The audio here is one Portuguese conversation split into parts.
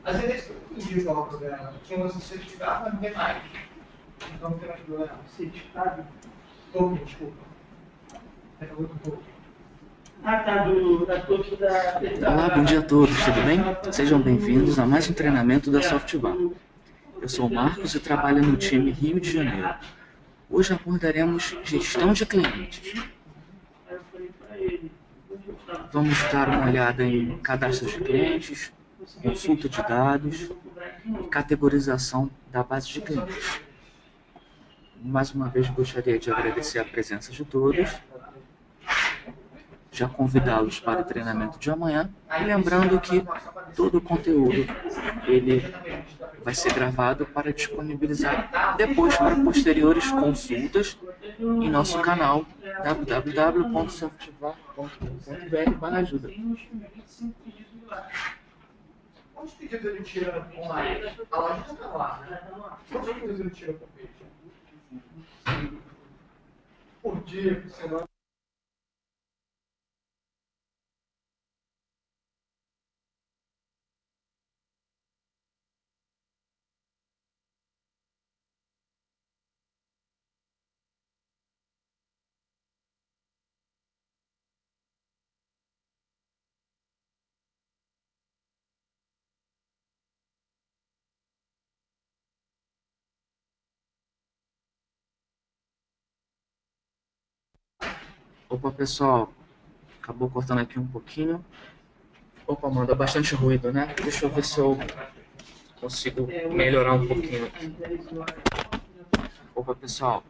Às vezes eu digo ao programa que você certificado, mas não tem mais. Então não tem mais problema. Certificado? Desculpa. Olá, bom dia a todos, tudo bem? Sejam bem-vindos a mais um treinamento da Softvar. Eu sou o Marcos e trabalho no time Rio de Janeiro. Hoje abordaremos gestão de clientes. Vamos dar uma olhada em cadastro de clientes, consulta de dados e categorização da base de clientes. Mais uma vez gostaria de agradecer a presença de todos, já convidá-los para o treinamento de amanhã, e lembrando que todo o conteúdo ele vai ser gravado para disponibilizar depois para posteriores consultas em nosso canal www.softvar.com.br/ajuda. Quantos pedidos ele tira online? A loja está lá, né? Quantos pedidos ele tira por mês? Por dia, por semana? Opa, pessoal, acabou cortando aqui um pouquinho. Opa, manda bastante ruído, né? Deixa eu ver se eu consigo melhorar um pouquinho aqui. Opa, pessoal.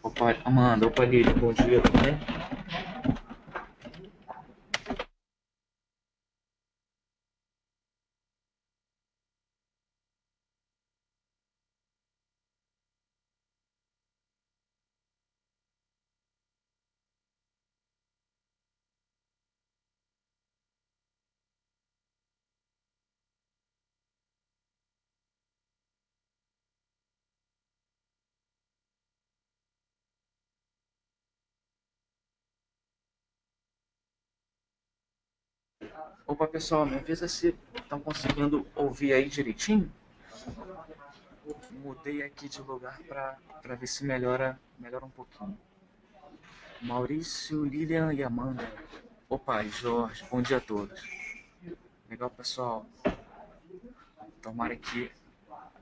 Opa, Amanda, opa, Lídia, bom dia, tudo bem? Opa, pessoal, me avisa se estão conseguindo ouvir aí direitinho. Mudei aqui de lugar para ver se melhora um pouquinho. Maurício, Lilian e Amanda. Opa, e Jorge, bom dia a todos. Legal, pessoal. Tomara que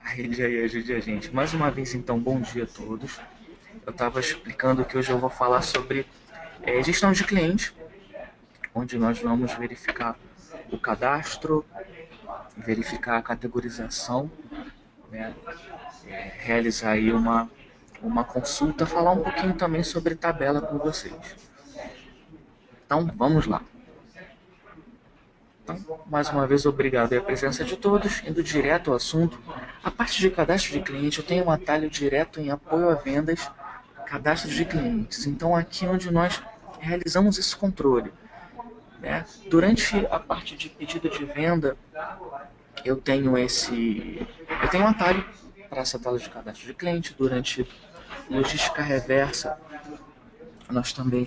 a rede aí ajude a gente. Mais uma vez, então, bom dia a todos. Eu estava explicando que hoje eu vou falar sobre gestão de cliente, onde nós vamos verificar o cadastro, verificar a categorização, né? Realizar aí uma consulta, falar um pouquinho também sobre tabela com vocês. Então, vamos lá. Então, mais uma vez, obrigado pela presença de todos. Indo direto ao assunto, a parte de cadastro de cliente, eu tenho um atalho direto em apoio a vendas, cadastro de clientes. Então, aqui onde nós realizamos esse controle, né? Durante a parte de pedido de venda, eu tenho um atalho para essa tela de cadastro de cliente. Durante logística reversa, nós também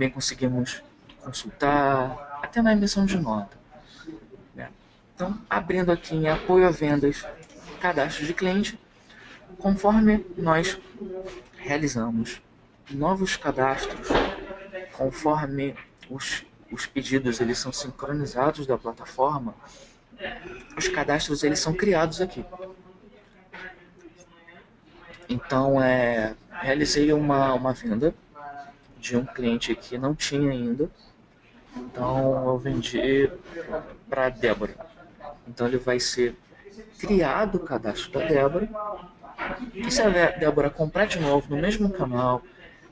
conseguimos consultar, até na emissão de nota, né? Então, abrindo aqui em apoio a vendas, cadastro de cliente, conforme nós realizamos novos cadastros, conforme os pedidos eles são sincronizados da plataforma, os cadastros eles são criados aqui. Então, realizei uma venda de um cliente que não tinha ainda. Então, eu vendi para a Débora. Então, ele vai ser criado o cadastro da Débora. E se a Débora comprar de novo no mesmo canal,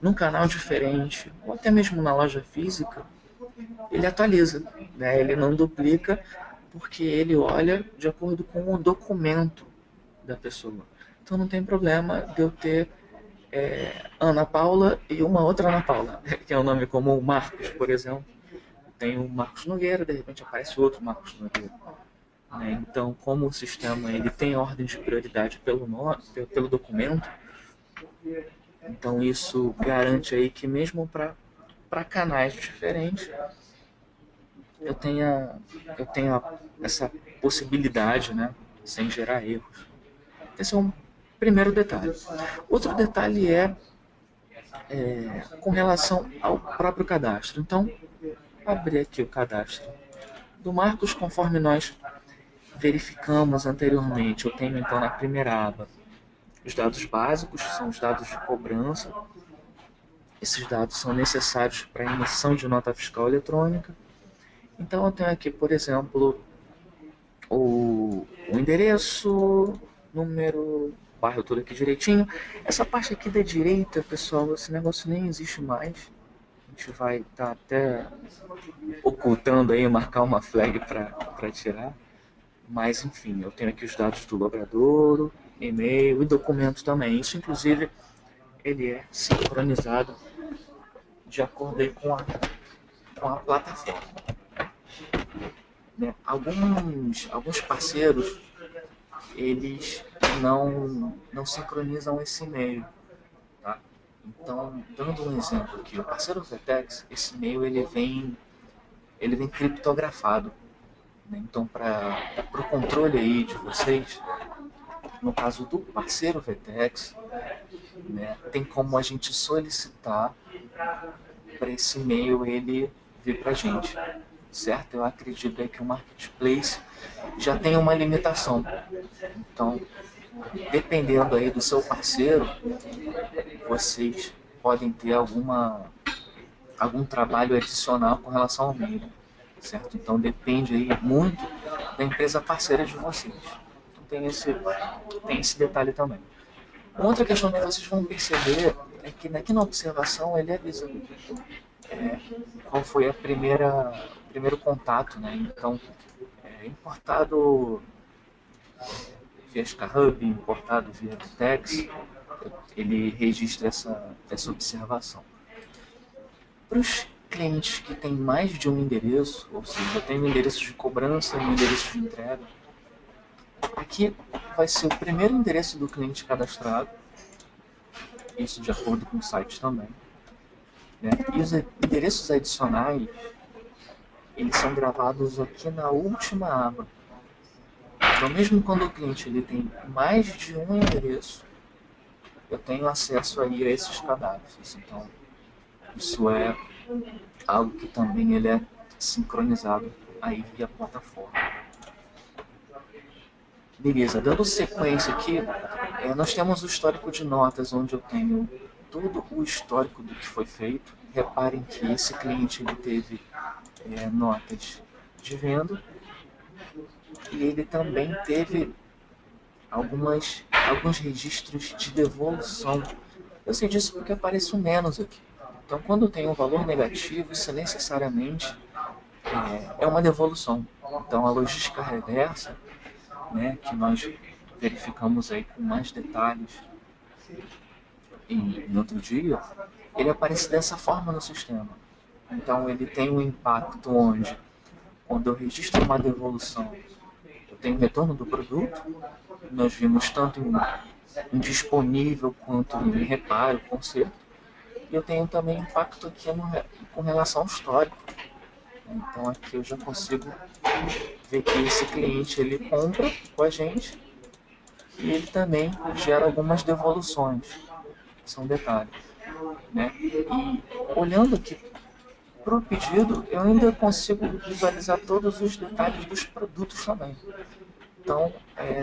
num canal diferente, ou até mesmo na loja física, ele atualiza, né? Ele não duplica, porque ele olha de acordo com o documento da pessoa. Então não tem problema de eu ter Ana Paula e uma outra Ana Paula, que é um nome como o Marcos, por exemplo. Tem o Marcos Nogueira, de repente aparece outro Marcos Nogueira, né? Então, como o sistema ele tem ordem de prioridade pelo documento, Então isso garante aí que mesmo para canais diferentes eu tenha essa possibilidade, né, sem gerar erros. Esse é um primeiro detalhe. Outro detalhe é com relação ao próprio cadastro. Então, vou abrir aqui o cadastro do Marcos, conforme nós verificamos anteriormente. Eu tenho então na primeira aba os dados básicos, são os dados de cobrança. Esses dados são necessários para a emissão de nota fiscal eletrônica. Então eu tenho aqui, por exemplo, o endereço, número, bairro, tudo aqui direitinho. Essa parte aqui da direita, pessoal, esse negócio nem existe mais. A gente vai estar até ocultando aí, marcar uma flag para tirar. Mas enfim, eu tenho aqui os dados do logradouro, e-mail e documento também. Isso, inclusive, ele é sincronizado de acordo aí com a plataforma. Né? Alguns parceiros, eles não sincronizam esse e-mail. Tá? Então, dando um exemplo aqui, o parceiro Vetex, esse e-mail ele vem criptografado. Né? Então, para o controle aí de vocês, no caso do parceiro Vetex, né, tem como a gente solicitar para esse e-mail ele vir para a gente, certo? Eu acredito aí que o Marketplace já tem uma limitação. Então, dependendo aí do seu parceiro, vocês podem ter algum trabalho adicional com relação ao e-mail, certo? Então, depende aí muito da empresa parceira de vocês. Então, tem esse detalhe também. Outra questão que vocês vão perceber é que aqui na observação ele avisa qual foi o primeiro contato, né? Então, importado via ScarHub, importado via Vitex, ele registra essa observação. Para os clientes que têm mais de um endereço, ou seja, tem um endereço de cobrança e um endereço de entrega, aqui vai ser o primeiro endereço do cliente cadastrado, isso de acordo com o site também. Né? E os endereços adicionais, eles são gravados aqui na última aba. Então, mesmo quando o cliente ele tem mais de um endereço, eu tenho acesso aí a esses cadastros. Então, isso é algo que também ele é sincronizado aí via plataforma. Beleza, dando sequência aqui, nós temos o histórico de notas, onde eu tenho todo o histórico do que foi feito. Reparem que esse cliente ele teve notas de venda e ele também teve alguns registros de devolução. Eu sei disso porque aparece um menos aqui. Então, quando tem um valor negativo, isso necessariamente é uma devolução. Então, a logística reversa, né, que nós verificamos aí com mais detalhes em outro dia, ele aparece dessa forma no sistema. Então, ele tem um impacto onde, quando eu registro uma devolução, eu tenho retorno do produto. Nós vimos tanto em disponível quanto em reparo, conserto. E eu tenho também impacto aqui com relação ao histórico. Então aqui eu já consigo ver que esse cliente ele compra com a gente e ele também gera algumas devoluções. São detalhes. Né? E olhando aqui para o pedido, eu ainda consigo visualizar todos os detalhes dos produtos também. Então,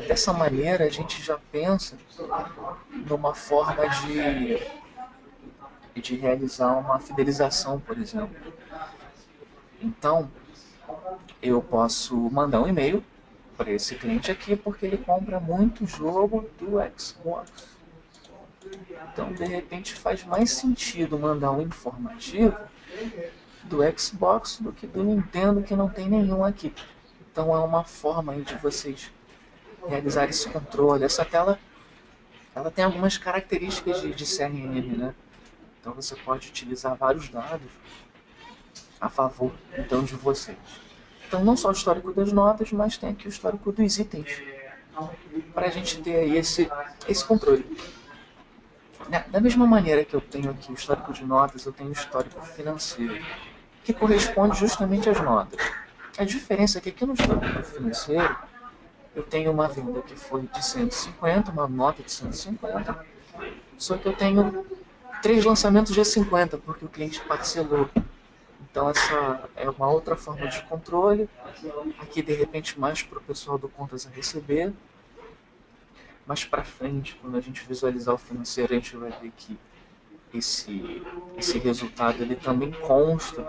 dessa maneira, a gente já pensa numa forma de realizar uma fidelização, por exemplo. Então, eu posso mandar um e-mail para esse cliente aqui, porque ele compra muito jogo do Xbox. Então, de repente, faz mais sentido mandar um informativo do Xbox do que do Nintendo, que não tem nenhum aqui. Então, é uma forma de vocês realizar esse controle. Essa tela ela tem algumas características de CRM, né? Então você pode utilizar vários dados a favor então de vocês. Então não só o histórico das notas, mas tem aqui o histórico dos itens para a gente ter aí esse controle. Né? Da mesma maneira que eu tenho aqui o histórico de notas, eu tenho o histórico financeiro, que corresponde justamente às notas. A diferença é que aqui no histórico financeiro eu tenho uma venda que foi de 150, uma nota de 150, só que eu tenho 3 lançamentos de 50, porque o cliente parcelou. Então essa é uma outra forma de controle. Aqui de repente mais para o pessoal do contas a receber. Mais para frente, quando a gente visualizar o financeiro, a gente vai ver que esse resultado ele também consta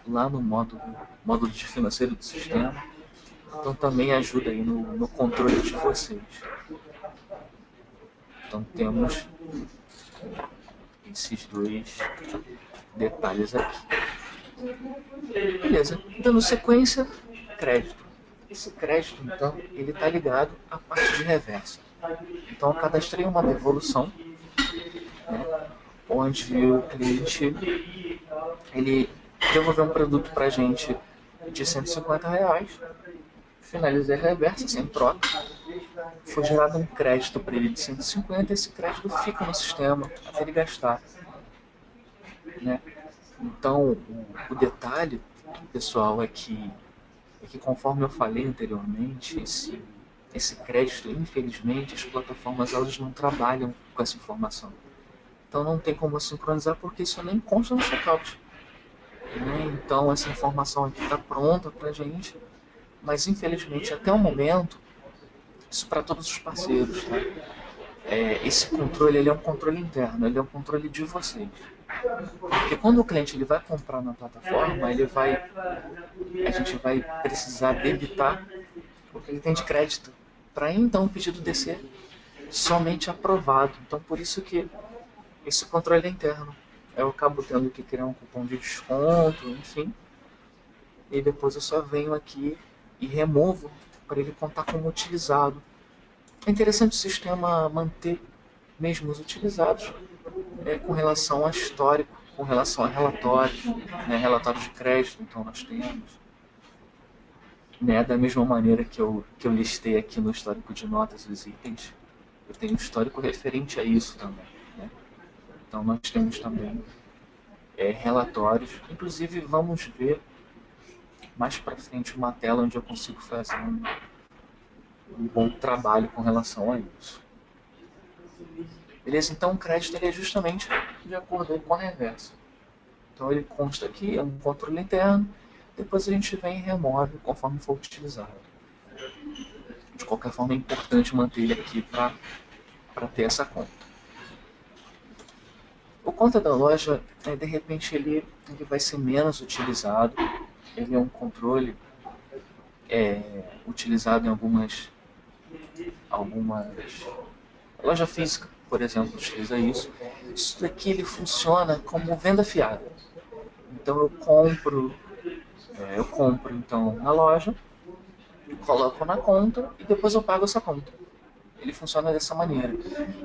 lá no módulo de financeiro do sistema. Então também ajuda aí no controle de vocês. Então temos esses dois detalhes aqui. Beleza. Dando sequência, crédito. Esse crédito, então, ele está ligado à parte de reversa. Então eu cadastrei uma devolução, né, onde o cliente ele devolveu um produto para a gente de R$ 150, finalizei a reversa sem troca, foi gerado um crédito para ele de 150, esse crédito fica no sistema até ele gastar. Né? Então, o detalhe, pessoal, é que conforme eu falei anteriormente, esse crédito, infelizmente, as plataformas elas não trabalham com essa informação. Então não tem como sincronizar porque isso nem consta no checkout. Né? Então essa informação aqui está pronta para a gente, mas infelizmente até o momento, isso para todos os parceiros, tá? Esse controle ele é um controle interno, ele é um controle de vocês. Porque quando o cliente ele vai comprar na plataforma, a gente vai precisar debitar o que ele tem de crédito, para então o pedido descer somente aprovado. Então por isso que esse controle é interno. Eu acabo tendo que criar um cupom de desconto, enfim. E depois eu só venho aqui e removo para ele contar como utilizado. É interessante o sistema manter mesmo os utilizados com relação a histórico, com relação a relatórios, né, relatórios de crédito, então nós temos. Né, da mesma maneira que eu listei aqui no histórico de notas os itens, eu tenho um histórico referente a isso também. Né? Então nós temos também relatórios, inclusive vamos ver mais para frente uma tela onde eu consigo fazer um bom trabalho com relação a isso. Beleza? Então o crédito ele é justamente de acordo com a reversa. Então ele consta aqui, é um controle interno, depois a gente vem e remove conforme for utilizado. De qualquer forma é importante manter ele aqui para ter essa conta. O conta da loja, de repente ele vai ser menos utilizado, ele é um controle utilizado em algumas loja física, por exemplo, utiliza isso. Isso daqui ele funciona como venda fiada. Então eu compro então na loja, coloco na conta e depois eu pago essa conta. Ele funciona dessa maneira.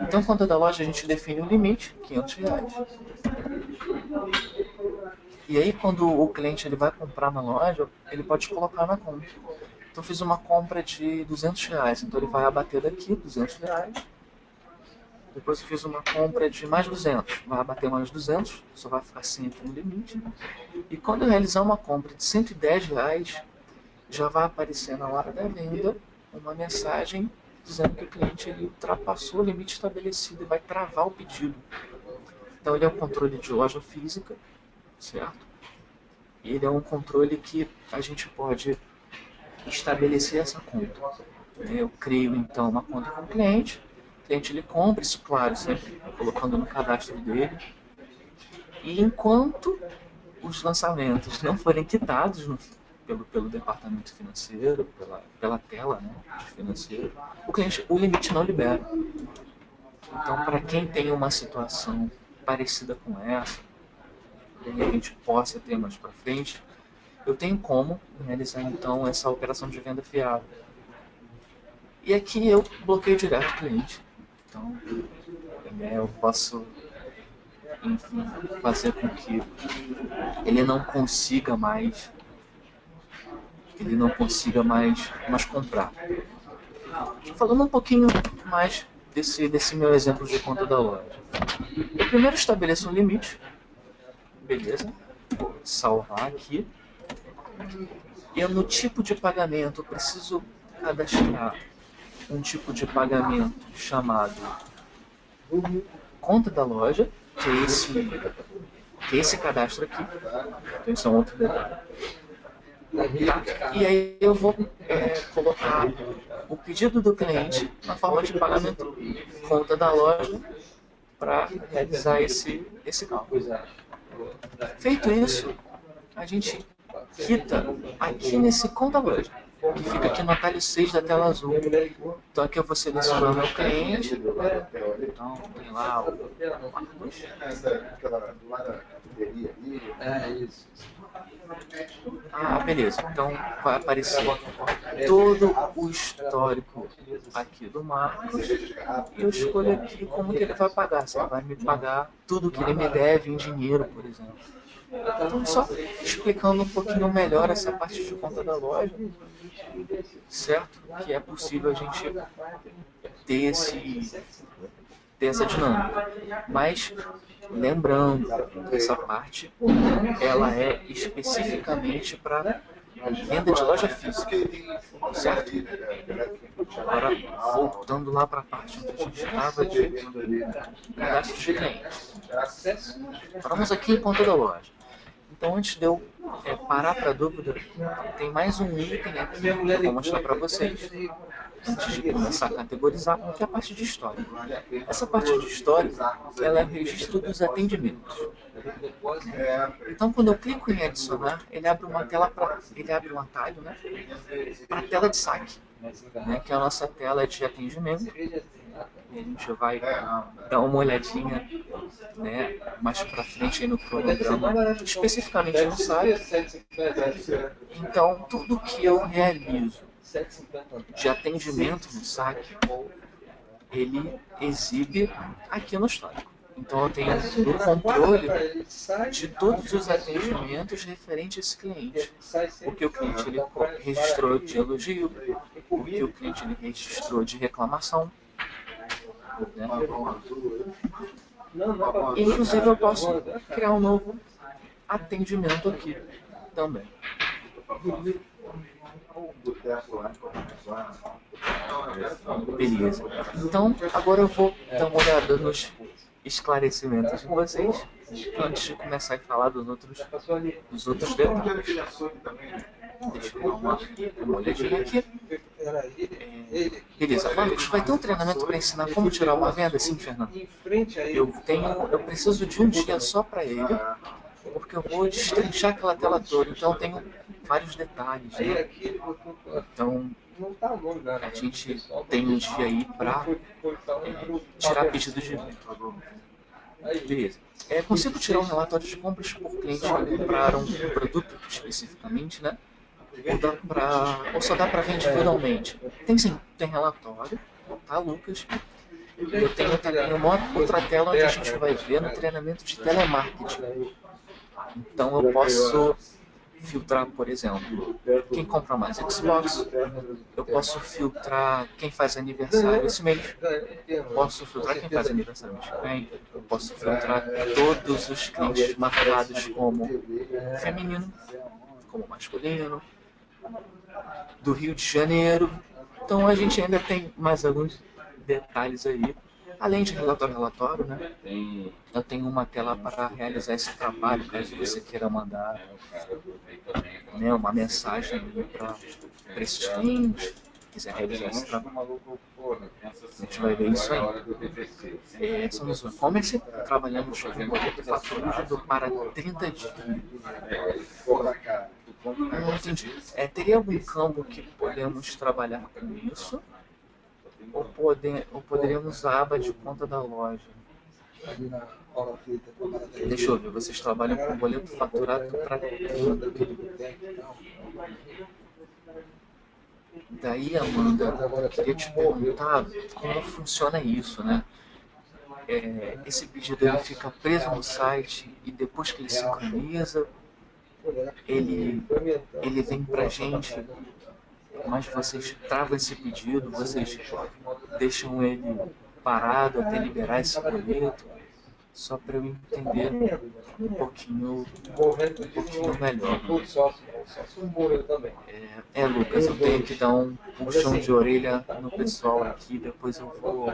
Então, conta da loja a gente define o limite, R$ 500. E aí quando o cliente ele vai comprar na loja, ele pode colocar na conta. Então eu fiz uma compra de R$ 200, então ele vai abater daqui R$ 200. Depois eu fiz uma compra de mais 200, vai abater mais 200, só vai ficar sempre no limite. E quando eu realizar uma compra de R$ 110, já vai aparecer na hora da venda uma mensagem dizendo que o cliente ele ultrapassou o limite estabelecido e vai travar o pedido. Então ele é um controle de loja física, certo? E ele é um controle que a gente pode estabelecer essa conta. Eu crio então uma conta com o cliente ele compra, isso claro, sempre colocando no cadastro dele. E enquanto os lançamentos não forem quitados pelo departamento financeiro, pela tela, né, de financeiro, o limite não libera. Então, para quem tem uma situação parecida com essa, de repente possa ter mais para frente, eu tenho como realizar então essa operação de venda fiada. E aqui eu bloqueio direto o cliente. Então, eu posso, enfim, fazer com que ele não consiga mais comprar. Falando um pouquinho mais desse meu exemplo de conta da loja. Eu primeiro estabeleço um limite, beleza? Vou salvar aqui. Eu no tipo de pagamento eu preciso cadastrar um tipo de pagamento chamado conta da loja, que é esse cadastro aqui. Então isso é um outro detalhe. E aí eu vou colocar o pedido do cliente na forma de pagamento conta da loja para realizar esse cálculo. Feito isso, a gente quita aqui nesse conta da loja, que fica aqui no atalho 6 da tela azul. Então aqui eu vou selecionar meu cliente. Então tem lá o Marcos. Ah, beleza. Então vai aparecer todo o histórico aqui do Marcos. E eu escolho aqui como que ele vai pagar. Se ele vai me pagar tudo que ele me deve em dinheiro, por exemplo. Então, só explicando um pouquinho melhor essa parte de conta da loja, certo? Que é possível a gente ter essa dinâmica. Mas, lembrando, essa parte, ela é especificamente para venda de loja física, certo? Agora, voltando lá para a parte onde a gente estava de cadastro de clientes. Vamos aqui em conta da loja. Então, antes de eu parar para dúvida, tem mais um item aqui que eu vou mostrar para vocês, antes de começar a categorizar, que é a parte de história. Essa parte de história, ela é o registro dos atendimentos. Então, quando eu clico em adicionar, ele abre um atalho, né, para a tela de saque, né, que é a nossa tela de atendimento. E a gente vai dar uma olhadinha, né, mais para frente aí no cronograma, especificamente no site. Então, tudo que eu realizo de atendimento no saque, ele exibe aqui no histórico. Então eu tenho o controle de todos os atendimentos referentes a esse cliente. O que o cliente ele registrou de elogio, o que o cliente ele registrou de reclamação. Né? Inclusive eu posso criar um novo atendimento aqui também. Beleza. Então agora eu vou dar uma olhada nos esclarecimentos de vocês antes de começar a falar dos outros detalhes. Deixa eu dar uma olhadinha aqui. Beleza, Marcos, vai ter um treinamento para ensinar como tirar uma venda? Sim, Fernando. Eu preciso de um dia só para ele, porque eu vou destrinchar aquela tela toda, então eu tenho vários detalhes, né? Então a gente tem um dia aí para tirar pedido de venda. Beleza. Consigo tirar um relatório de compras por clientes que compraram um produto especificamente, né? Ou só dá para ver individualmente? Tem sim, tem relatório, tá, Lucas? Eu tenho também uma outra tela onde a gente vai ver no treinamento de telemarketing. Então eu posso filtrar, por exemplo, quem compra mais Xbox, eu posso filtrar quem faz aniversário esse mês, eu posso filtrar quem faz aniversário mês que vem, eu posso filtrar todos os clientes marcados como feminino, como masculino, do Rio de Janeiro. Então a gente ainda tem mais alguns detalhes aí. Além de relatório, né? Eu tenho uma tela para realizar esse trabalho, caso você queira mandar, né, uma mensagem para esses clientes, quiser realizar esse trabalho. A gente vai ver isso aí. Somos um e-commerce, trabalhamos com boleto faturado para 30 dias. Não entendi. Teria algum campo que podemos trabalhar com isso? Ou poderíamos usar a aba de conta da loja? Deixa eu ver, vocês trabalham com boleto faturado para 30. Daí, Amanda, eu queria te perguntar como funciona isso, né? Esse pedido ele fica preso no site e depois que ele sincroniza, ele vem pra gente, mas vocês travam esse pedido, vocês deixam ele parado até liberar esse boleto, só para eu entender um pouquinho melhor. Lucas, eu tenho que dar um puxão de orelha no pessoal aqui, depois eu vou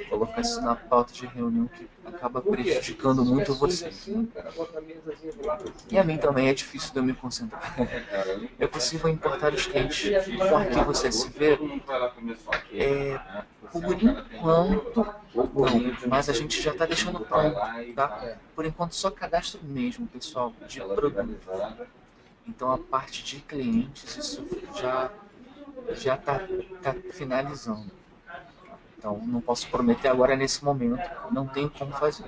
colocar isso na pauta de reunião que acaba prejudicando muito vocês. E a mim também é difícil de eu me concentrar. É possível importar os clientes com arquivo CSV? Por enquanto, não, mas a gente já está deixando pronto, tá? Por enquanto, só cadastro mesmo, pessoal, de produto. Então, a parte de clientes, isso já está finalizando. Então, não posso prometer agora nesse momento, não tenho como fazer.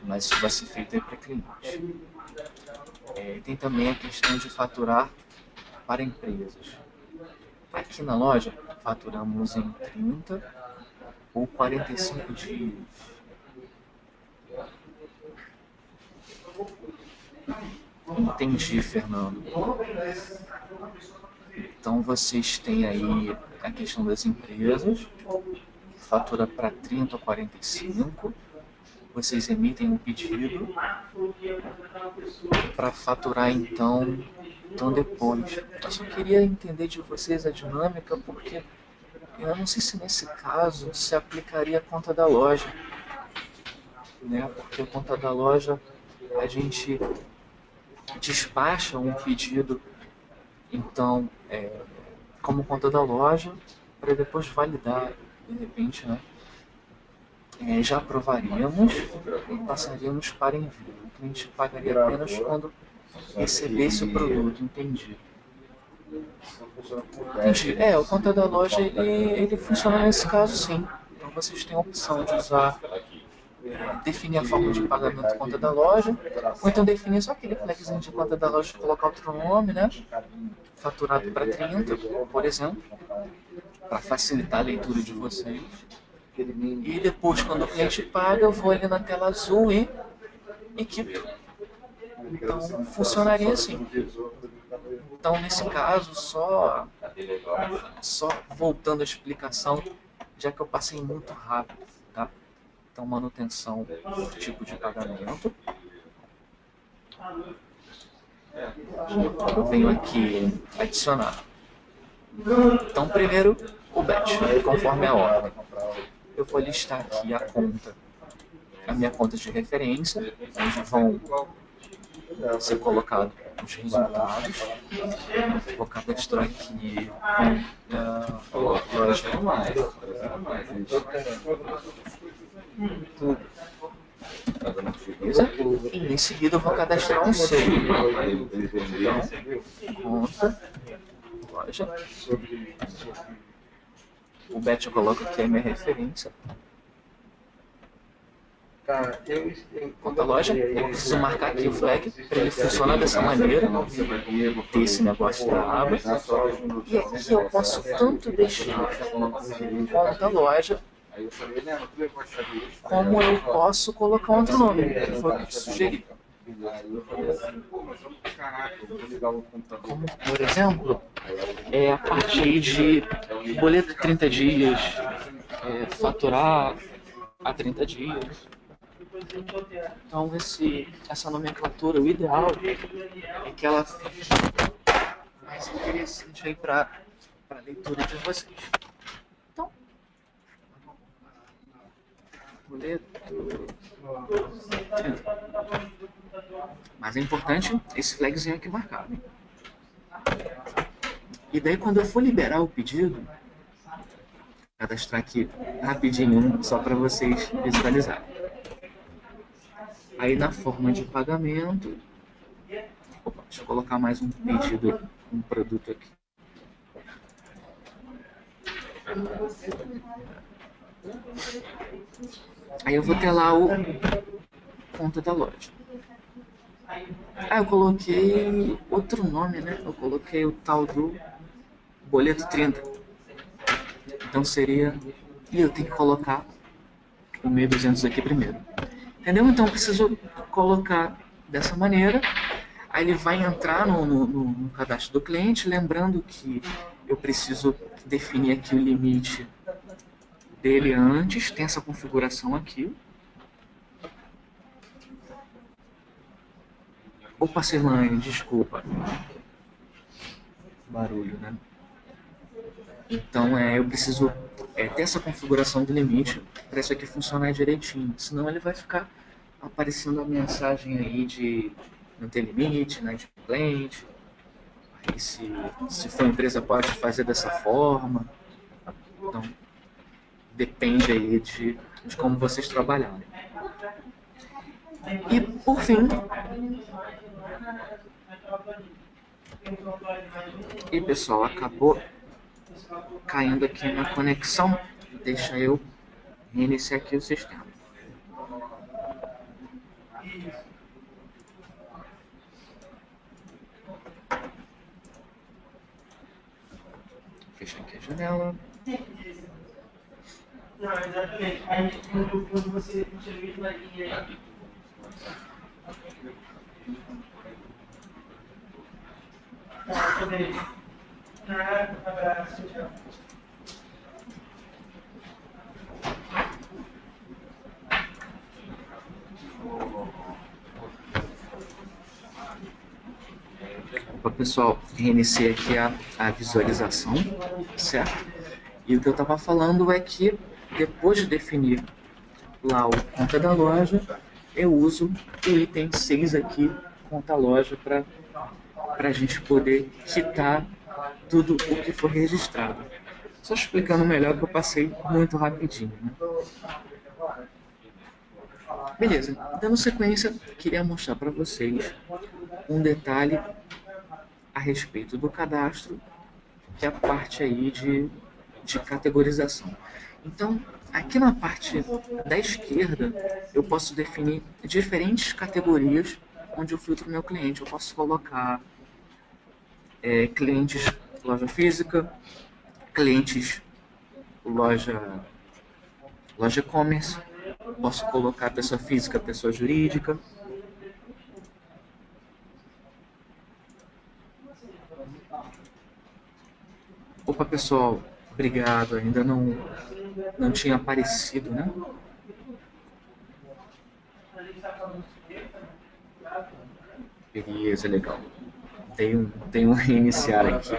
Mas isso vai ser feito aí para clientes. Tem também a questão de faturar para empresas. Aqui na loja, faturamos em 30 ou 45 dias. Entendi, Fernando. Então, vocês têm aí a questão das empresas, fatura para 30 ou 45, vocês emitem um pedido para faturar então depois. Eu só queria entender de vocês a dinâmica, porque eu não sei se nesse caso se aplicaria a conta da loja, né? Porque a conta da loja a gente despacha um pedido, então, como conta da loja, para depois validar, de repente, né? Já aprovaríamos e passaríamos para envio. O cliente pagaria apenas quando recebesse o produto, entendi. O conta da loja, ele funciona nesse caso, sim. Então, vocês têm a opção de usar, definir a forma de pagamento conta da loja, ou então definir só aquele flagzinho de conta da loja e colocar outro nome, né? Faturado para 30, por exemplo, para facilitar a leitura de vocês. E depois, quando o cliente paga, eu vou ali na tela azul e quito. Então, funcionaria assim. Então, nesse caso, só voltando à explicação, já que eu passei muito rápido, tá? Então, manutenção do tipo de pagamento. Eu venho aqui adicionar. Então, primeiro, o batch, conforme a ordem. Eu vou listar aqui a minha conta de referência, onde vão ser colocados os resultados. Vou cadastrar aqui beleza? E em seguida eu vou cadastrar um selo. Então, conta, loja. O batch eu coloco aqui a minha referência. Conta a loja, eu preciso marcar aqui o flag para ele funcionar dessa maneira, ter esse negócio da aba. E aqui eu posso tanto deixar conta loja, como eu posso colocar outro nome, que foi o que eu te sugeri. Como, por exemplo, a parte aí de boleto de 30 dias, faturar a 30 dias. Então, essa nomenclatura, o ideal é que ela fique mais interessante aí para a leitura de vocês. Então, boleto. Mas é importante esse flagzinho aqui marcado. E daí, quando eu for liberar o pedido, cadastrar aqui rapidinho, só para vocês visualizarem. Aí na forma de pagamento, deixa eu colocar mais um pedido, um produto aqui. Aí eu vou ter lá o conta da loja. Eu coloquei outro nome, né? Eu coloquei o tal do boleto 30. Então seria... E eu tenho que colocar o 1.200 aqui primeiro. Entendeu? Então eu preciso colocar dessa maneira. Aí ele vai entrar no cadastro do cliente, lembrando que eu preciso definir aqui o limite dele antes, tem essa configuração aqui. Opa, Silane, desculpa. Barulho, né? Então, eu preciso ter essa configuração do limite para isso aqui funcionar direitinho. Senão ele vai ficar aparecendo a mensagem aí de não ter limite, inadimplente. Aí se for empresa pode fazer dessa forma. Então, depende aí de como vocês trabalharem. E, por fim, pessoal, acabou caindo aqui na conexão. Deixa eu reiniciar aqui o sistema. Fecha aqui a janela. Não, exatamente. Aí, quando você utiliza na linha aí. Tá, poder. Abraço, tchau. Opa, pessoal, reiniciei aqui a visualização, certo? E o que eu estava falando é que depois de definir lá o conta da loja, eu uso o item 6 aqui, conta loja, para a gente poder quitar tudo o que for registrado. Só explicando melhor que eu passei muito rapidinho, né? Beleza, dando sequência, queria mostrar para vocês um detalhe a respeito do cadastro, que é a parte aí de categorização. Então, aqui na parte da esquerda, eu posso definir diferentes categorias onde eu filtro meu cliente. Eu posso colocar clientes loja física, clientes loja e-commerce, posso colocar pessoa física, pessoa jurídica. Opa, pessoal, obrigado, ainda não tinha aparecido, né? Beleza, legal. Tem um reiniciar aqui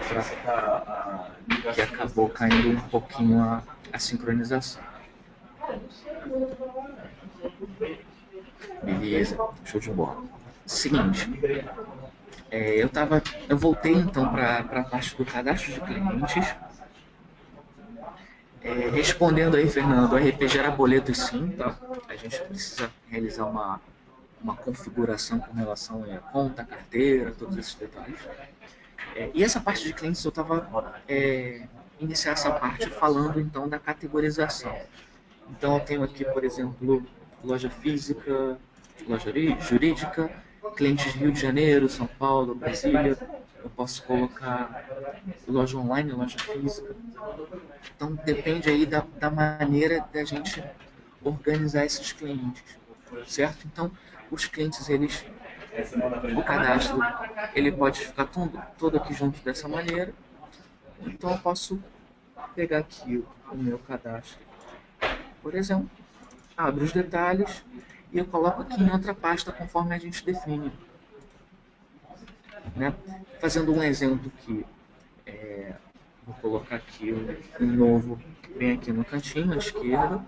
que acabou caindo um pouquinho a sincronização. Beleza, show de bola. Seguinte, eu voltei então para a parte do cadastro de clientes. Respondendo aí, Fernando, o RP gera boletos sim, tá? A gente precisa realizar uma configuração com relação à conta, carteira, todos esses detalhes. E essa parte de clientes eu estava iniciar essa parte falando então da categorização. Então eu tenho aqui, por exemplo, loja física, loja jurídica, clientes Rio de Janeiro, São Paulo, Brasília. Eu posso colocar loja online, loja física. Então depende aí da maneira da gente organizar esses clientes, certo? Então os clientes, o cadastro, ele pode ficar todo aqui junto dessa maneira. Então eu posso pegar aqui o meu cadastro, por exemplo, abro os detalhes e eu coloco aqui em outra pasta conforme a gente define, né? Fazendo um exemplo aqui, vou colocar aqui um novo bem aqui no cantinho à esquerda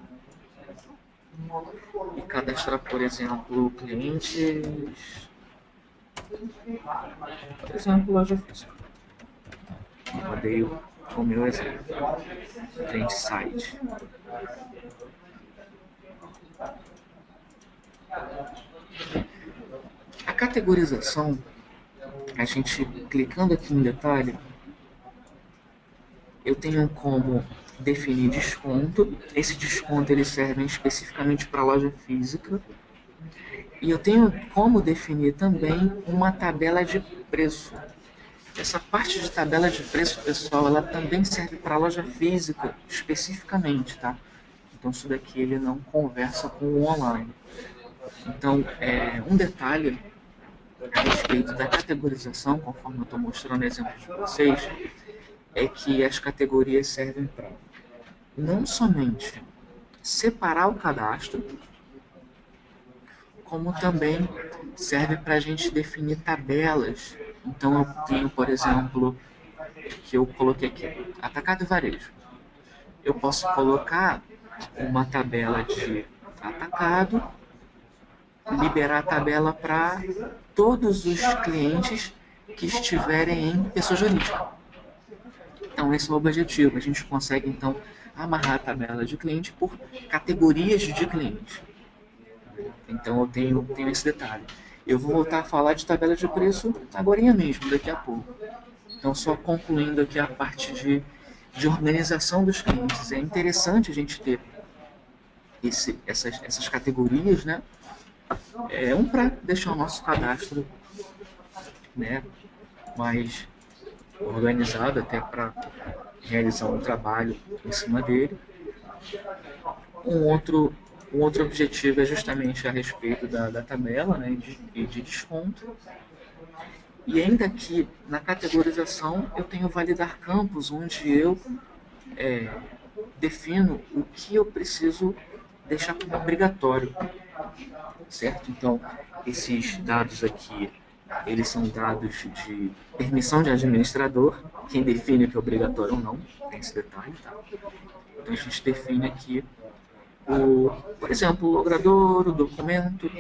e cadastrar, por exemplo, clientes, por exemplo, loja física. Rodei o meu exemplo, cliente site. A categorização, a gente clicando aqui em detalhe, eu tenho como definir desconto. Esse desconto ele serve especificamente para a loja física. E eu tenho como definir também uma tabela de preço. Essa parte de tabela de preço, pessoal, ela também serve para a loja física especificamente, tá? Então isso daqui ele não conversa com o online. Então, um detalhe a respeito da categorização, conforme eu estou mostrando exemplo de vocês, é que as categorias servem para não somente separar o cadastro, como também serve para a gente definir tabelas. Então eu tenho, por exemplo, que eu coloquei aqui, atacado e varejo. Eu posso colocar uma tabela de atacado, liberar a tabela para todos os clientes que estiverem em pessoa jurídica. Então esse é o objetivo. A gente consegue então amarrar a tabela de cliente por categorias de cliente. Então eu tenho esse detalhe. Eu vou voltar a falar de tabela de preço agora mesmo, daqui a pouco. Então só concluindo aqui a parte de organização dos clientes. É interessante a gente ter essas categorias, né? Para deixar o nosso cadastro, né, mais organizado, até para realizar um trabalho em cima dele. Um outro objetivo é justamente a respeito da tabela, né, de desconto. E ainda aqui, na categorização, eu tenho validar campos, onde eu defino o que eu preciso deixar como obrigatório, certo? Então, esses dados aqui, eles são dados de permissão de administrador, quem define o que é obrigatório ou não, tem esse detalhe, tá? Então a gente define aqui, por exemplo, o logrador, o documento,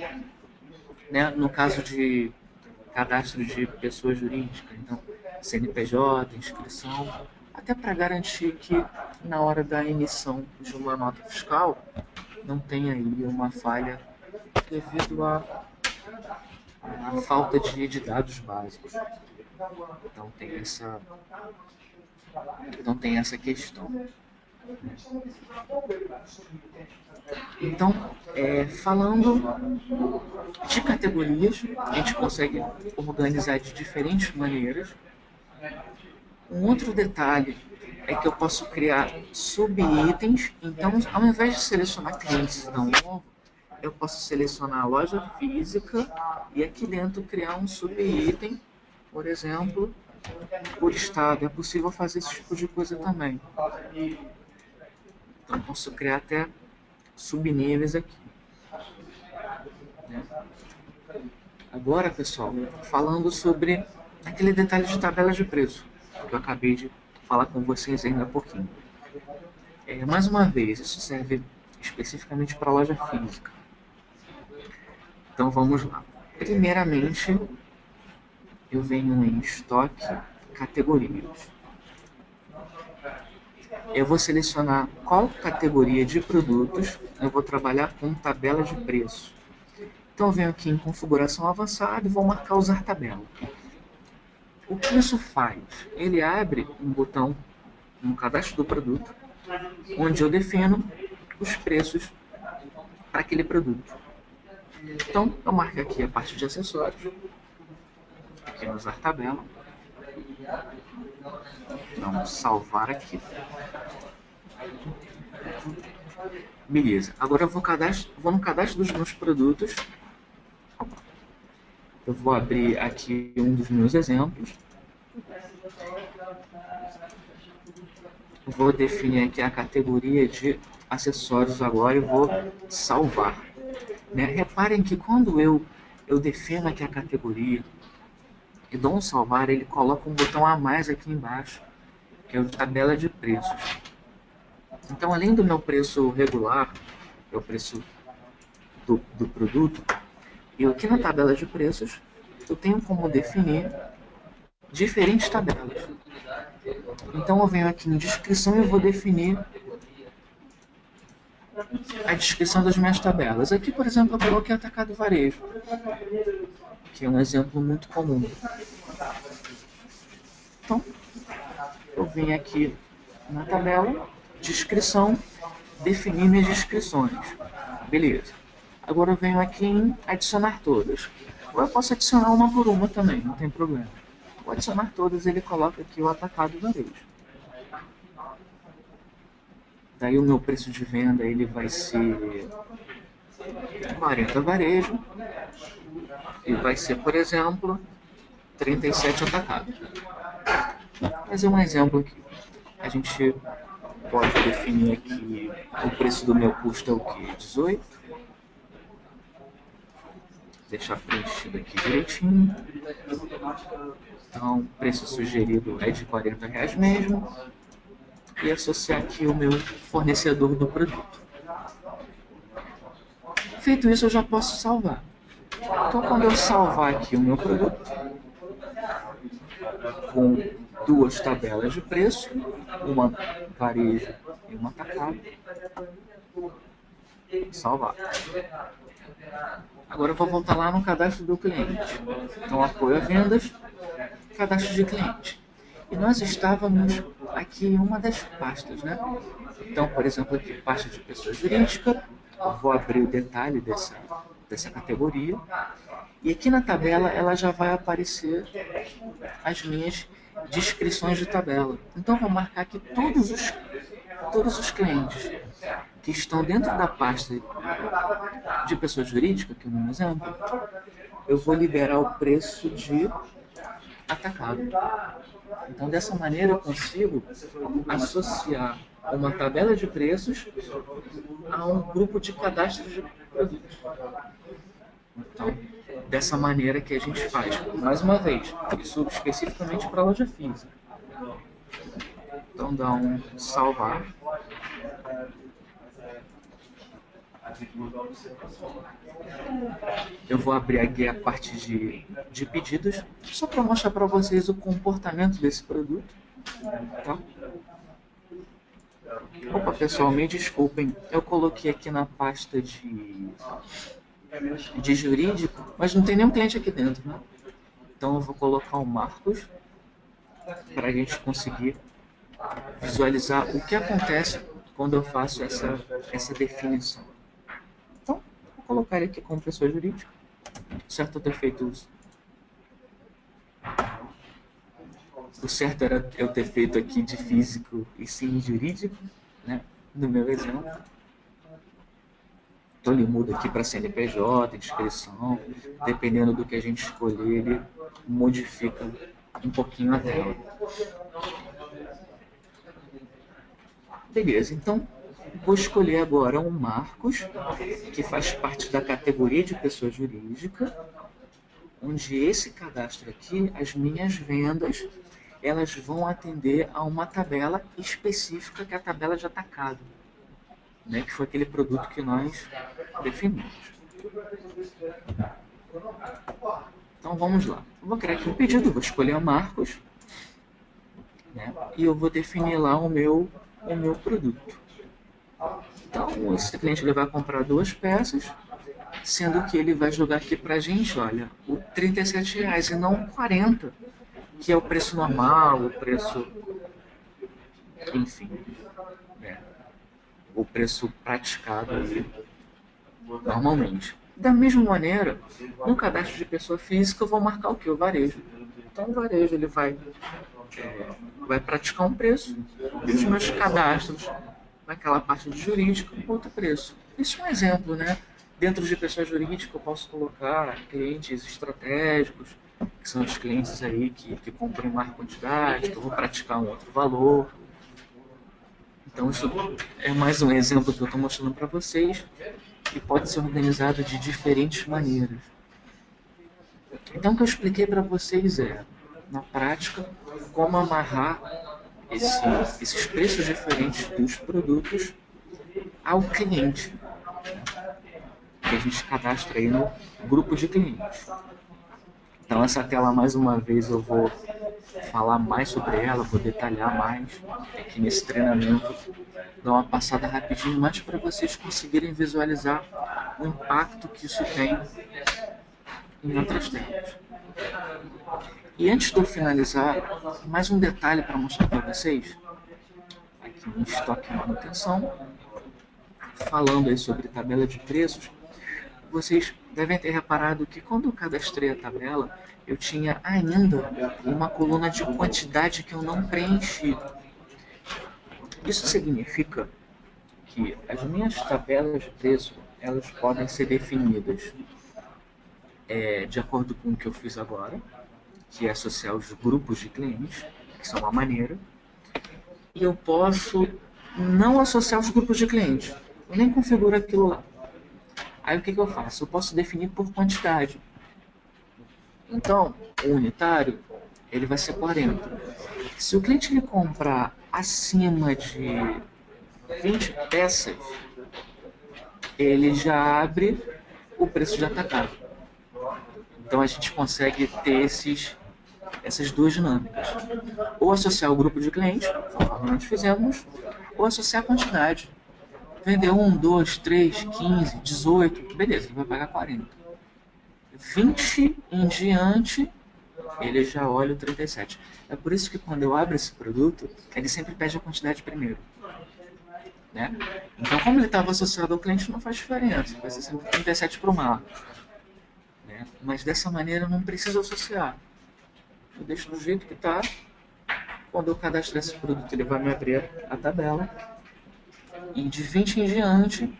né? No caso de cadastro de pessoa jurídica, então CNPJ, inscrição, até para garantir que na hora da emissão de uma nota fiscal não tenha aí uma falha devido à falta de dados básicos. Então tem essa questão. Então, falando de categorias, a gente consegue organizar de diferentes maneiras. Um outro detalhe é que eu posso criar subitens. Então, ao invés de selecionar clientes tão novo, eu posso selecionar a loja física e aqui dentro criar um subitem, por exemplo, por estado. É possível fazer esse tipo de coisa também. Então, posso criar até subníveis aqui. Agora, pessoal, falando sobre aquele detalhe de tabela de preço que eu acabei de falar com vocês ainda há pouquinho. Mais uma vez, isso serve especificamente para a loja física. Então vamos lá. Primeiramente, eu venho em estoque, categorias. Eu vou selecionar qual categoria de produtos eu vou trabalhar com tabela de preço. Então eu venho aqui em configuração avançada e vou marcar usar tabela. O que isso faz? Ele abre um botão no cadastro do produto, onde eu defino os preços para aquele produto. Então eu marco aqui a parte de acessórios, aqui no usar tabela. Vamos salvar aqui. Beleza, agora eu vou no cadastro dos meus produtos. Eu vou abrir aqui um dos meus exemplos. Vou definir aqui a categoria de acessórios agora e vou salvar. Né? Reparem que quando eu defino aqui a categoria e dou um salvar, ele coloca um botão a mais aqui embaixo, que é o de tabela de preços. Então, além do meu preço regular, que é o preço do produto, eu aqui na tabela de preços, eu tenho como definir diferentes tabelas. Então eu venho aqui em descrição e vou definir a descrição das minhas tabelas. Aqui, por exemplo, eu coloquei atacado e varejo, que é um exemplo muito comum. Então, eu venho aqui na tabela, descrição, definir minhas descrições. Beleza. Agora eu venho aqui em adicionar todas. Ou eu posso adicionar uma por uma também, não tem problema. Vou adicionar todas, ele coloca aqui o atacado e varejo. Daí o meu preço de venda ele vai ser 40 varejo e vai ser, por exemplo, 37 atacado. Vou fazer um exemplo aqui. A gente pode definir aqui o preço do meu custo é o que? 18. Deixar preenchido aqui direitinho. Então, o preço sugerido é de R$ 40 mesmo. E associar aqui o meu fornecedor do produto. Feito isso, eu já posso salvar. Então, quando eu salvar aqui o meu produto, com duas tabelas de preço, uma varejo e uma atacado, salvar. Agora eu vou voltar lá no cadastro do cliente. Então, apoio a vendas, cadastro de cliente. E nós estávamos aqui em uma das pastas, né? Então, por exemplo, aqui, pasta de pessoa jurídica, eu vou abrir o detalhe dessa categoria. E aqui na tabela, ela já vai aparecer as minhas descrições de tabela. Então, eu vou marcar aqui todos os clientes que estão dentro da pasta de pessoa jurídica, que é um exemplo, eu vou liberar o preço de atacado. Então, dessa maneira, eu consigo associar uma tabela de preços a um grupo de cadastro de produtos. Então, dessa maneira que a gente faz, mais uma vez, isso especificamente para a loja física. Então, dá um salvar. Eu vou abrir aqui a parte de pedidos, só para mostrar para vocês o comportamento desse produto. Tá? Opa, pessoal, me desculpem, eu coloquei aqui na pasta de jurídico, mas não tem nenhum cliente aqui dentro, né? Então eu vou colocar o Marcos para a gente conseguir visualizar o que acontece quando eu faço essa definição. Então, vou colocar ele aqui como pessoa jurídica, certo eu ter feito isso. O certo era eu ter feito aqui de físico e sim jurídico, né? No meu exemplo. Então ele muda aqui para CNPJ, inscrição, dependendo do que a gente escolher, ele modifica um pouquinho a tela. Beleza, então vou escolher agora um Marcos, que faz parte da categoria de pessoa jurídica, onde esse cadastro aqui, as minhas vendas, elas vão atender a uma tabela específica, que é a tabela de atacado, né, que foi aquele produto que nós definimos. Então vamos lá. Eu vou criar aqui um pedido, vou escolher o Marcos, né, e eu vou definir lá o meu produto. Então esse cliente ele vai comprar 2 peças, sendo que ele vai jogar aqui pra gente, olha, o R$37 e não 40, que é o preço normal, o preço, enfim, o preço praticado ali, normalmente. Da mesma maneira, no cadastro de pessoa física, eu vou marcar o que? O varejo. Então, o varejo ele vai praticar um preço e os meus cadastros, naquela parte de jurídico, outro preço. Isso é um exemplo, né? Dentro de pessoa jurídica, eu posso colocar clientes estratégicos, que são os clientes aí que compram em maior quantidade, que eu vou praticar um outro valor. Então, isso é mais um exemplo que eu estou mostrando para vocês e pode ser organizado de diferentes maneiras. Então, o que eu expliquei para vocês é, na prática, como amarrar esses preços diferentes dos produtos ao cliente, que a gente cadastra aí no grupo de clientes. Então, essa tela, mais uma vez, eu vou falar mais sobre ela, vou detalhar mais aqui nesse treinamento, dar uma passada rapidinho, mas para vocês conseguirem visualizar o impacto que isso tem em outras telas. E antes de eu finalizar, mais um detalhe para mostrar para vocês, aqui em estoque e manutenção, falando aí sobre tabela de preços, vocês devem ter reparado que quando eu cadastrei a tabela, eu tinha ainda uma coluna de quantidade que eu não preenchi. Isso significa que as minhas tabelas de preço, elas podem ser definidas de acordo com o que eu fiz agora, que é associar os grupos de clientes, que são uma maneira, e eu posso não associar os grupos de clientes. Eu nem configuro aquilo lá. Aí o que eu faço? Eu posso definir por quantidade. Então, o unitário, ele vai ser 40. Se o cliente ele comprar acima de 20 peças, ele já abre o preço de atacado. Então a gente consegue ter essas duas dinâmicas. Ou associar o grupo de clientes, conforme nós fizemos, ou associar a quantidade. Vender 1, 2, 3, 15, 18, beleza, ele vai pagar 40. 20 em diante, ele já olha o 37. É por isso que quando eu abro esse produto, ele sempre pede a quantidade primeiro. Né? Então, como ele estava associado ao cliente, não faz diferença. Vai ser sempre 37 para o mar. Né? Mas dessa maneira eu não preciso associar. Eu deixo do jeito que está. Quando eu cadastrar esse produto, ele vai me abrir a tabela. E de 20 em diante,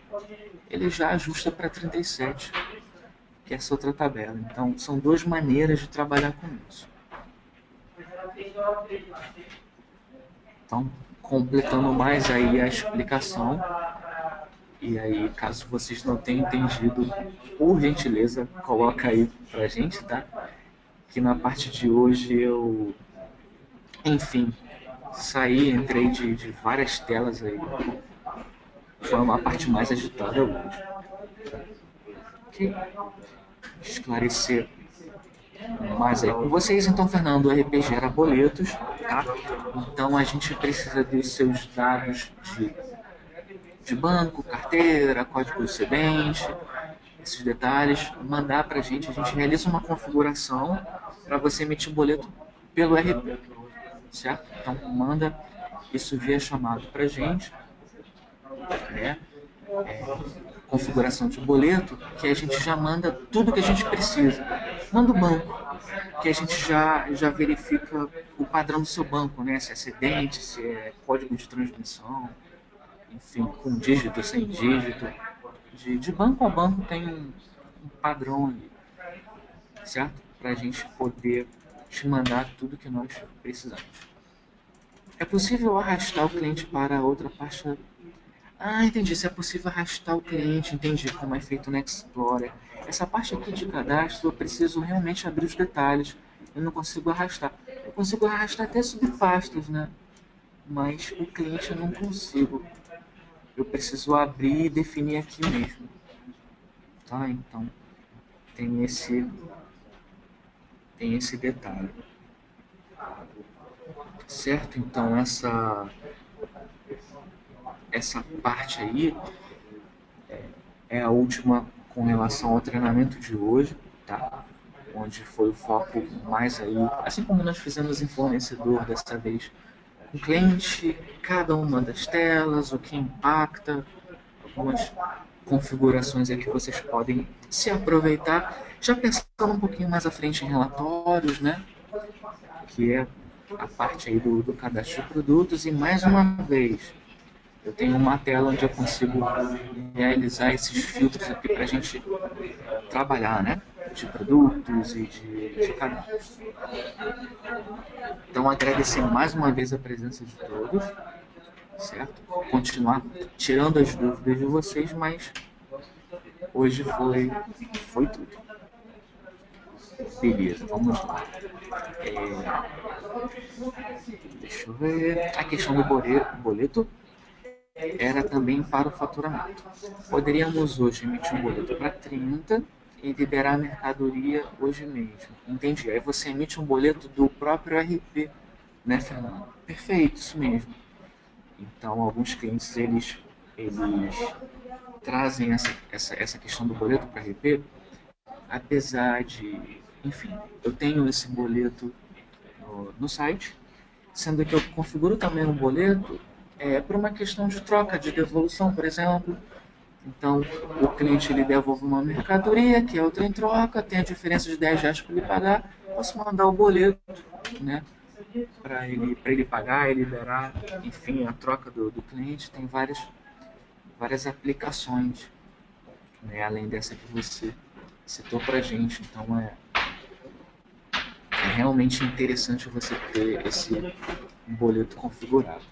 ele já ajusta para 37, que é essa outra tabela. Então, são duas maneiras de trabalhar com isso. Então, completando mais aí a explicação, e aí, caso vocês não tenham entendido, por gentileza, coloca aí pra gente, tá? Que na parte de hoje eu, enfim, saí, entrei de várias telas aí. Foi uma parte mais agitada hoje. Ok? Esclarecer mais aí com vocês. Então, Fernando, o RP gera boletos, tá? Então a gente precisa dos seus dados de banco, carteira, código excedente, esses detalhes, mandar para a gente realiza uma configuração para você emitir boleto pelo RP, certo? Então manda isso via chamado para a gente, né? Configuração de boleto, que a gente já manda tudo que a gente precisa. Manda o banco, que a gente já verifica o padrão do seu banco, né? Se é excedente, se é código de transmissão, enfim, com dígito, sem dígito. De banco a banco tem um padrão ali, certo? Para a gente poder te mandar tudo que nós precisamos. É possível arrastar o cliente para outra pasta? Ah, entendi. Se é possível arrastar o cliente, entendi como é feito no Explorer. Essa parte aqui de cadastro, eu preciso realmente abrir os detalhes. Eu não consigo arrastar. Eu consigo arrastar até subpastas, né? Mas o cliente eu não consigo. Eu preciso abrir e definir aqui mesmo. Tá? Então, tem esse detalhe. Certo? Então, essa parte aí é a última com relação ao treinamento de hoje, tá? Onde foi o foco mais aí, assim como nós fizemos em fornecedor dessa vez, o cliente, cada uma das telas, o que impacta, algumas configurações aí que vocês podem se aproveitar, já pensando um pouquinho mais à frente em relatórios, né? Que é a parte aí do cadastro de produtos e mais uma vez eu tenho uma tela onde eu consigo realizar esses filtros aqui para a gente trabalhar, né? De produtos e de cadastro. Então, agradecer mais uma vez a presença de todos, certo? Continuar tirando as dúvidas de vocês, mas hoje foi tudo. Beleza, vamos lá. Deixa eu ver. A questão do boleto era também para o faturamento. Poderíamos hoje emitir um boleto para 30 e liberar a mercadoria hoje mesmo. Entendi. Aí você emite um boleto do próprio RP, né, Fernando? Perfeito, isso mesmo. Então, alguns clientes, eles trazem essa questão do boleto para RP, apesar de, enfim, eu tenho esse boleto no site, sendo que eu configuro também um boleto para uma questão de troca, de devolução, por exemplo. Então, o cliente ele devolve uma mercadoria, que é outra em troca, tem a diferença de R$10 para ele pagar, posso mandar o boleto, né, para ele pagar e liberar, enfim, a troca do cliente. Tem várias aplicações, né, além dessa que você citou para a gente. Então, é realmente interessante você ter esse boleto configurado.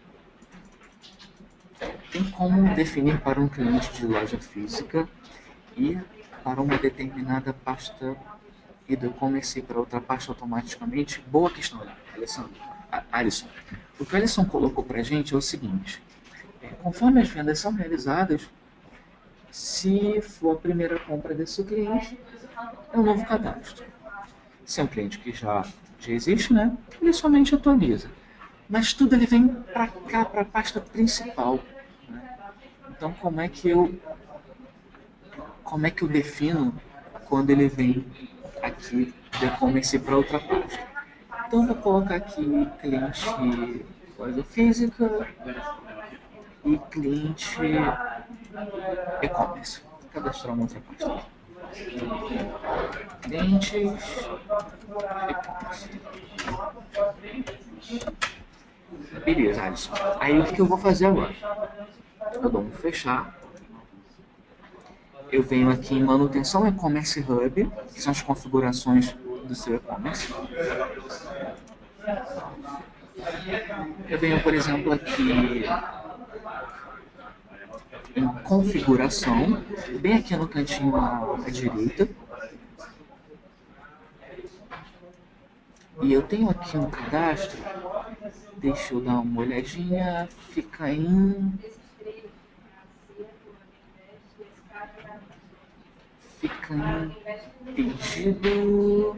tem como definir para um cliente de loja física e para uma determinada pasta e do e-commerce para outra pasta automaticamente? Boa questão, Alisson. O que o Alisson colocou para a gente é o seguinte: conforme as vendas são realizadas, se for a primeira compra desse cliente, é um novo cadastro. Se é um cliente que já existe, né? Ele somente atualiza. Mas tudo ele vem para cá, para a pasta principal. Né? Então como é que eu defino quando ele vem aqui do e-commerce para outra pasta? Então eu vou colocar aqui cliente loja física e cliente e-commerce. Vou cadastrar uma outra pasta. Clientes e-commerce. Beleza, Alisson. Aí o que eu vou fazer agora? Eu dou um fechar. Eu venho aqui em manutenção e-commerce hub, que são as configurações do seu e-commerce. Eu venho, por exemplo, aqui em configuração, bem aqui no cantinho à direita. E eu tenho aqui um cadastro, deixa eu dar uma olhadinha, fica em pedido.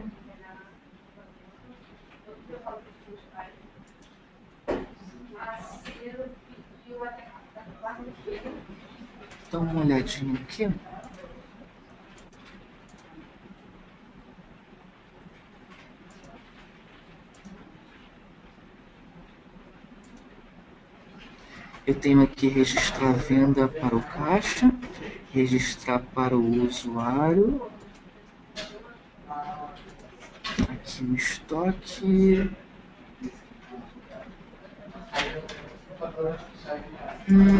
Dá uma olhadinha aqui. Eu tenho aqui registrar venda para o caixa, registrar para o usuário. Aqui o estoque.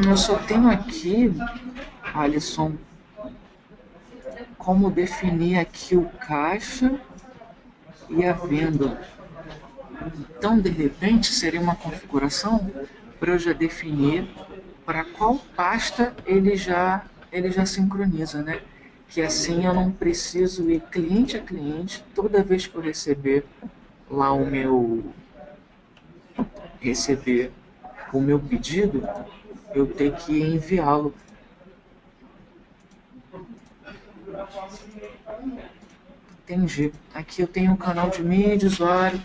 Eu só tenho aqui, Alisson, como definir aqui o caixa e a venda. Então, de repente, seria uma configuração para eu já definir para qual pasta ele já sincroniza, né? Que assim eu não preciso ir cliente a cliente toda vez que eu receber lá o meu pedido, eu ter que enviá-lo. Entendi. Aqui eu tenho um canal de mídia, usuário.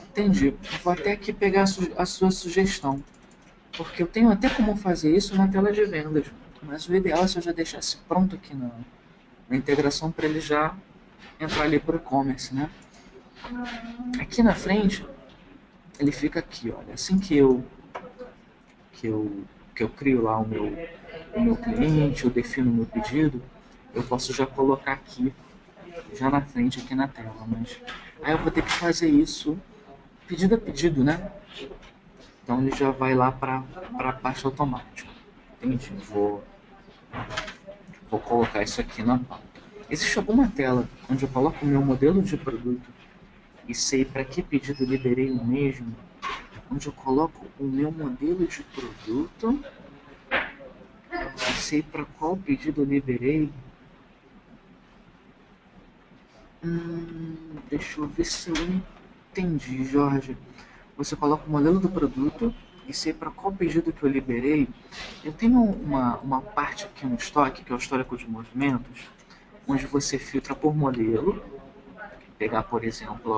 Entendi. Vou até aqui pegar a sua sugestão. Porque eu tenho até como fazer isso na tela de vendas. Mas o ideal é se eu já deixasse pronto aqui na integração para ele já entrar ali para o e-commerce, né? Aqui na frente, ele fica aqui, olha. Assim que eu crio lá o meu cliente, eu defino o meu pedido, eu posso já colocar aqui, já na frente aqui na tela. Mas aí eu vou ter que fazer isso pedido a pedido, né? Então ele já vai lá para a pasta automática. Entendi. Vou colocar isso aqui na pauta. Existe alguma tela onde eu coloco o meu modelo de produto e sei para que pedido liberei o mesmo? Onde eu coloco o meu modelo de produto e sei para qual pedido eu liberei? Deixa eu ver se eu entendi, Jorge. Você coloca o modelo do produto e sei para qual pedido que eu liberei. Eu tenho uma parte aqui no estoque, que é o histórico de movimentos, onde você filtra por modelo. Pegar, por exemplo,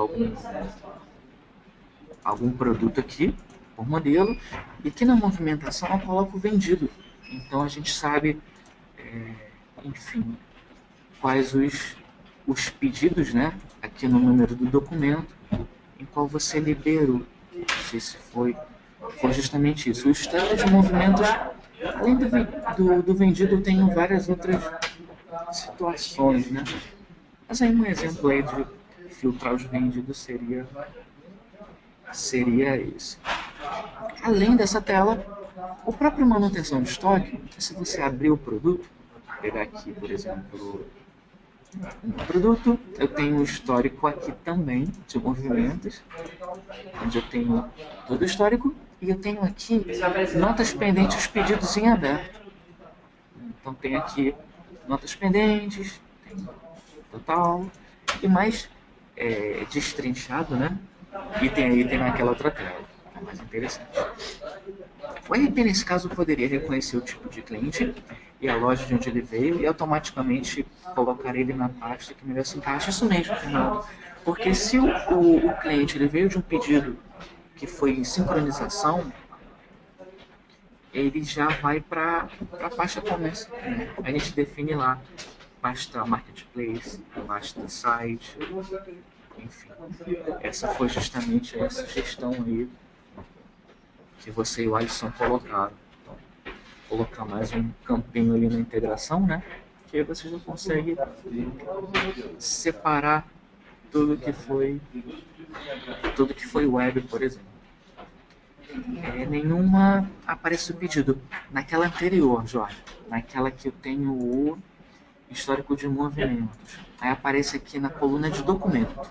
algum produto aqui, por modelo, e aqui na movimentação eu coloco vendido. Então a gente sabe, enfim, quais os pedidos, né, aqui no número do documento, em qual você liberou. Não sei se foi justamente isso. O histórico de movimentos, além do vendido, eu tenho várias outras situações, né? Mas aí um exemplo aí de filtrar os vendidos seria esse. Além dessa tela, o próprio manutenção de estoque, se você abrir o produto, pegar aqui, por exemplo, um produto, eu tenho um histórico aqui também de movimentos, onde eu tenho todo o histórico E eu tenho aqui notas pendentes, pedidos em aberto. Então tem aqui notas pendentes, tem total, e mais destrinchado, né? E tem naquela outra tela, que é mais interessante. O RP, nesse caso, poderia reconhecer o tipo de cliente e a loja de onde ele veio e automaticamente colocar ele na pasta que melhor se encaixa. Isso mesmo, Fernando. Porque se o cliente ele veio de um pedido que foi em sincronização, ele já vai para a pasta comércio. Né? A gente define lá pasta marketplace, pasta site, enfim. Essa foi justamente a sugestão aí que você e o Alisson colocaram. Então, colocar mais um campinho ali na integração, né? Que aí você já consegue separar tudo que foi web, por exemplo. Nenhuma aparece o pedido. Naquela anterior, Jorge, naquela que eu tenho o histórico de movimentos, aí aparece aqui na coluna de documento,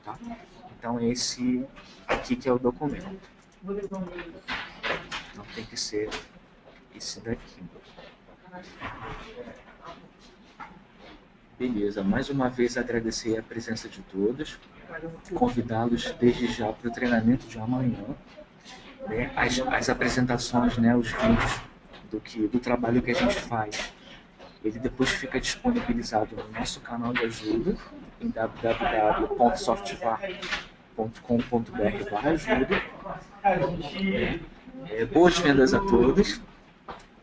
tá? Então esse aqui que é o documento. Então tem que ser esse daqui. Beleza, mais uma vez agradecer a presença de todos, convidá-los desde já para o treinamento de amanhã, né? As apresentações, né, os vídeos do trabalho que a gente faz, ele depois fica disponibilizado no nosso canal de ajuda em www.softvar.com.br/ajuda. Boas vendas a todos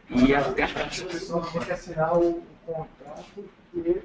e até a próxima. Tem que assinar o contrato e